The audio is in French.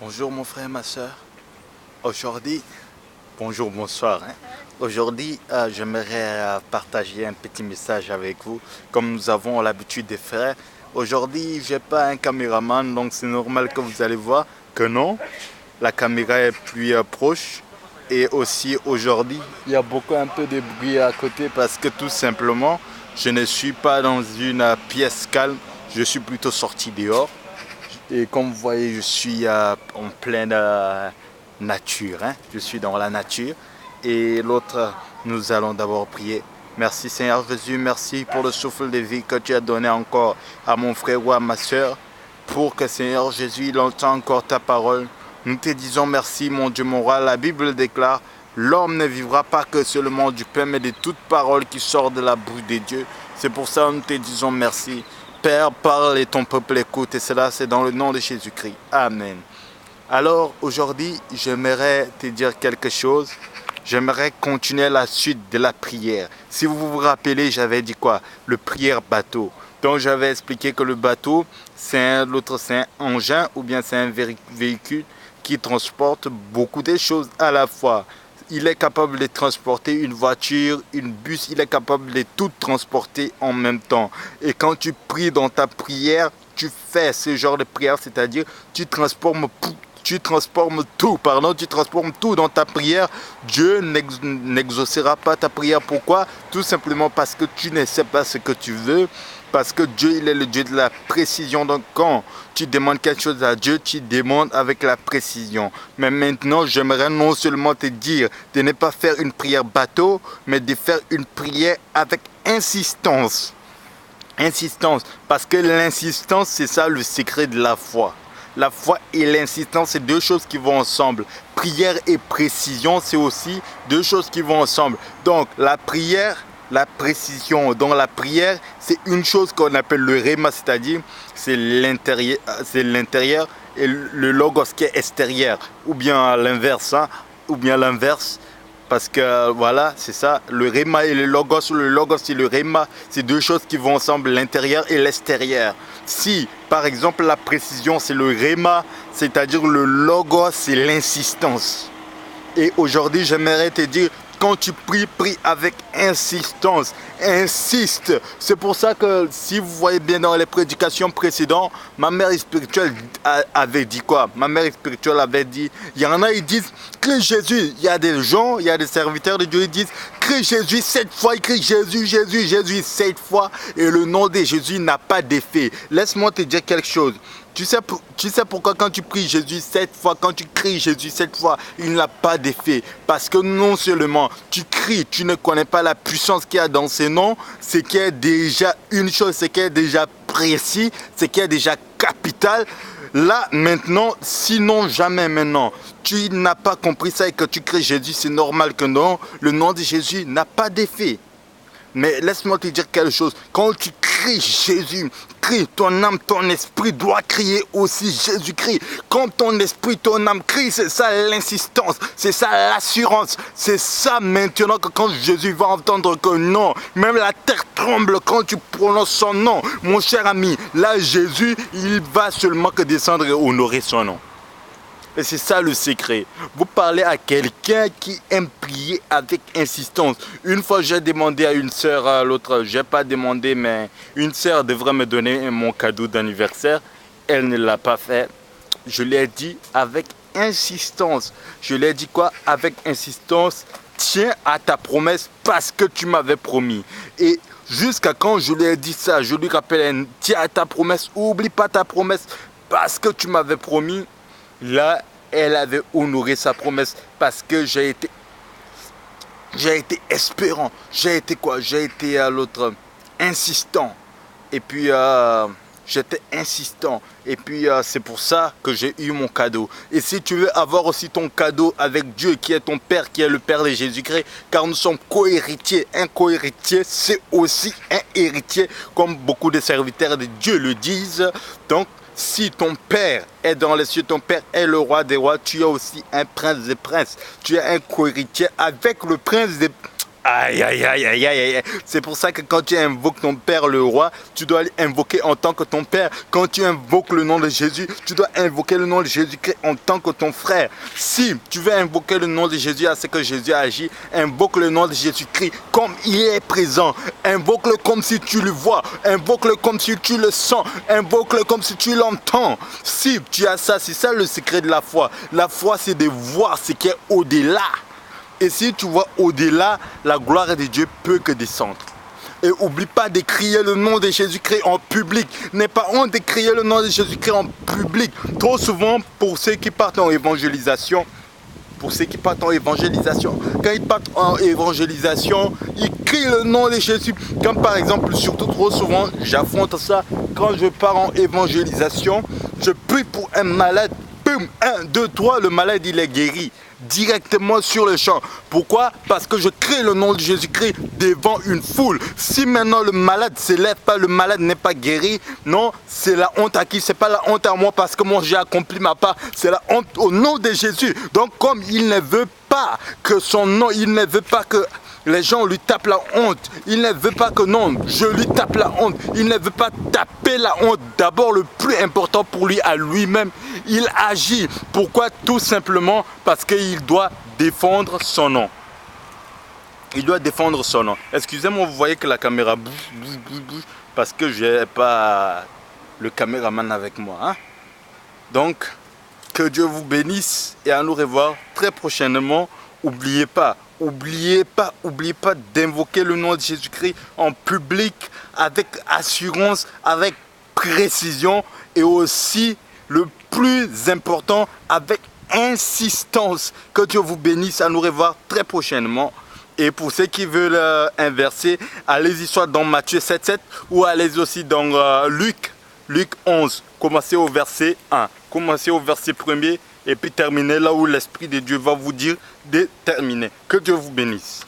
Bonjour mon frère, ma soeur. Aujourd'hui, bonjour, bonsoir. Aujourd'hui, j'aimerais partager un petit message avec vous. Comme nous avons l'habitude de faire. Aujourd'hui, je n'ai pas un caméraman, donc c'est normal que vous allez voir que non, la caméra est plus proche. Et aussi aujourd'hui, il y a un peu de bruit à côté parce que tout simplement, je ne suis pas dans une pièce calme. Je suis plutôt sorti dehors. Et comme vous voyez, je suis en pleine nature. Je suis dans la nature. Et l'autre, nous allons d'abord prier. Merci Seigneur Jésus, merci pour le souffle de vie que tu as donné encore à mon frère ou à ma soeur. Pour que Seigneur Jésus, il entende encore ta parole. Nous te disons merci mon Dieu, mon roi. La Bible déclare, l'homme ne vivra pas que seulement du pain, mais de toute parole qui sort de la bouche de Dieu. C'est pour ça que nous te disons merci. Père, parle et ton peuple écoute, et cela c'est dans le nom de Jésus-Christ. Amen. Alors aujourd'hui, j'aimerais te dire quelque chose. J'aimerais continuer la suite de la prière. Si vous vous rappelez, j'avais dit quoi? Le prière bateau. Donc j'avais expliqué que le bateau, c'est un engin ou bien c'est un véhicule qui transporte beaucoup de choses à la fois. Il est capable de transporter une voiture, une bus, il est capable de tout transporter en même temps. Et quand tu pries dans ta prière, tu fais ce genre de prière, c'est-à-dire tu transformes tout dans ta prière. Dieu n'exaucera pas ta prière. Pourquoi? Tout simplement parce que tu ne sais pas ce que tu veux. Parce que Dieu, il est le Dieu de la précision. Donc quand tu demandes quelque chose à Dieu, tu demandes avec la précision. Mais maintenant, j'aimerais non seulement te dire de ne pas faire une prière bateau, mais de faire une prière avec insistance. Insistance. Parce que l'insistance, c'est ça le secret de la foi. La foi et l'insistance, c'est deux choses qui vont ensemble. Prière et précision, c'est aussi deux choses qui vont ensemble. Donc, la prière, la précision dans la prière, c'est une chose qu'on appelle le réma, c'est-à-dire c'est l'intérieur et le logos qui est extérieur. Ou bien à l'inverse, parce que voilà, c'est ça, le réma et le logos et le réma, c'est deux choses qui vont ensemble, l'intérieur et l'extérieur. Si, par exemple, la précision, c'est le réma, c'est-à-dire le logos, c'est l'insistance. Et aujourd'hui, j'aimerais te dire, quand tu pries, prie avec insistance. Insiste. C'est pour ça que si vous voyez bien dans les prédications précédentes, ma mère spirituelle avait dit quoi? Ma mère spirituelle avait dit, il y en a, ils disent, crie Jésus. Il y a des gens, il y a des serviteurs de Dieu, ils disent, crie Jésus 7 fois, ils crient Jésus, Jésus, Jésus 7 fois. Et le nom de Jésus n'a pas d'effet. Laisse-moi te dire quelque chose. Tu sais pourquoi quand tu pries Jésus 7 fois, quand tu cries Jésus 7 fois, il n'a pas d'effet. Parce que non seulement tu cries, tu ne connais pas la puissance qu'il y a dans ces noms, c'est qu'il y a déjà une chose, c'est qu'il y a déjà précis, c'est qu'il y a déjà capital. Là, maintenant, sinon jamais maintenant, tu n'as pas compris ça et que tu cries Jésus, c'est normal que non, le nom de Jésus n'a pas d'effet. Mais laisse-moi te dire quelque chose. Quand tu cries Jésus, crie, ton âme, ton esprit doit crier aussi Jésus-Christ. Quand ton esprit, ton âme crie, c'est ça l'insistance, c'est ça l'assurance. C'est ça maintenant que quand Jésus va entendre que non, même la terre tremble quand tu prononces son nom. Mon cher ami, là Jésus, il va seulement que descendre et honorer son nom. Et c'est ça le secret. Vous parlez à quelqu'un qui aime prier avec insistance. Une fois, j'ai demandé à une sœur, à l'autre, je n'ai pas demandé, mais une sœur devrait me donner mon cadeau d'anniversaire. Elle ne l'a pas fait. Je lui ai dit avec insistance. Je lui ai dit quoi? Avec insistance, tiens à ta promesse parce que tu m'avais promis. Et jusqu'à quand je lui ai dit ça, je lui rappelle, tiens à ta promesse, oublie pas ta promesse parce que tu m'avais promis. Là, elle avait honoré sa promesse parce que j'ai été espérant. J'ai été à l'autre insistant. Et puis, j'étais insistant. Et puis, c'est pour ça que j'ai eu mon cadeau. Et si tu veux avoir aussi ton cadeau avec Dieu, qui est ton Père, qui est le Père de Jésus-Christ, car nous sommes co-héritiers. Un co-héritier, c'est aussi un héritier, comme beaucoup de serviteurs de Dieu le disent. Donc, si ton Père est dans les cieux, ton Père est le roi des rois, tu es aussi un prince des princes. Tu es un co-héritier avec le prince des Aïe, aïe, aïe, aïe, aïe, aïe. C'est pour ça que quand tu invoques ton Père le roi, tu dois l'invoquer en tant que ton Père. Quand tu invoques le nom de Jésus, tu dois invoquer le nom de Jésus-Christ en tant que ton frère. Si tu veux invoquer le nom de Jésus à ce que Jésus agit, invoque le nom de Jésus-Christ comme il est présent. Invoque-le comme si tu le vois. Invoque-le comme si tu le sens. Invoque-le comme si tu l'entends. Si tu as ça, c'est ça le secret de la foi. La foi, c'est de voir ce qui est au-delà. Et si tu vois au-delà, la gloire de Dieu peut que descendre. Et n'oublie pas de crier le nom de Jésus-Christ en public. N'aie pas honte de crier le nom de Jésus-Christ en public. Trop souvent, pour ceux qui partent en évangélisation, quand ils partent en évangélisation, ils crient le nom de Jésus. Comme par exemple, surtout trop souvent, j'affronte ça. Quand je pars en évangélisation, je prie pour un malade. Boum, 1, 2, 3, le malade il est guéri. Directement sur le champ. Pourquoi? Parce que je crie le nom de Jésus-Christ devant une foule. Si maintenant le malade ne s'élève pas, le malade n'est pas guéri, non, c'est la honte à qui? C'est pas la honte à moi parce que moi j'ai accompli ma part. C'est la honte au nom de Jésus. Donc comme il ne veut pas que son nom, il ne veut pas que les gens lui tapent la honte. Il ne veut pas que non, je lui tape la honte. Il ne veut pas taper la honte. D'abord, le plus important pour lui, à lui-même, il agit. Pourquoi? Tout simplement parce qu'il doit défendre son nom. Il doit défendre son nom. Excusez-moi, vous voyez que la caméra bouge, parce que je n'ai pas le caméraman avec moi. Hein? Donc, que Dieu vous bénisse et à nous revoir très prochainement. N'oubliez pas d'invoquer le nom de Jésus-Christ en public avec assurance, avec précision et aussi le plus important avec insistance. Que Dieu vous bénisse, à nous revoir très prochainement. Et pour ceux qui veulent inverser, allez-y soit dans Matthieu 7,7 ou allez-y aussi dans Luc 11. Commencez au verset 1. Commencez au verset 1er et puis terminez là où l'Esprit de Dieu va vous dire de terminer. Que Dieu vous bénisse.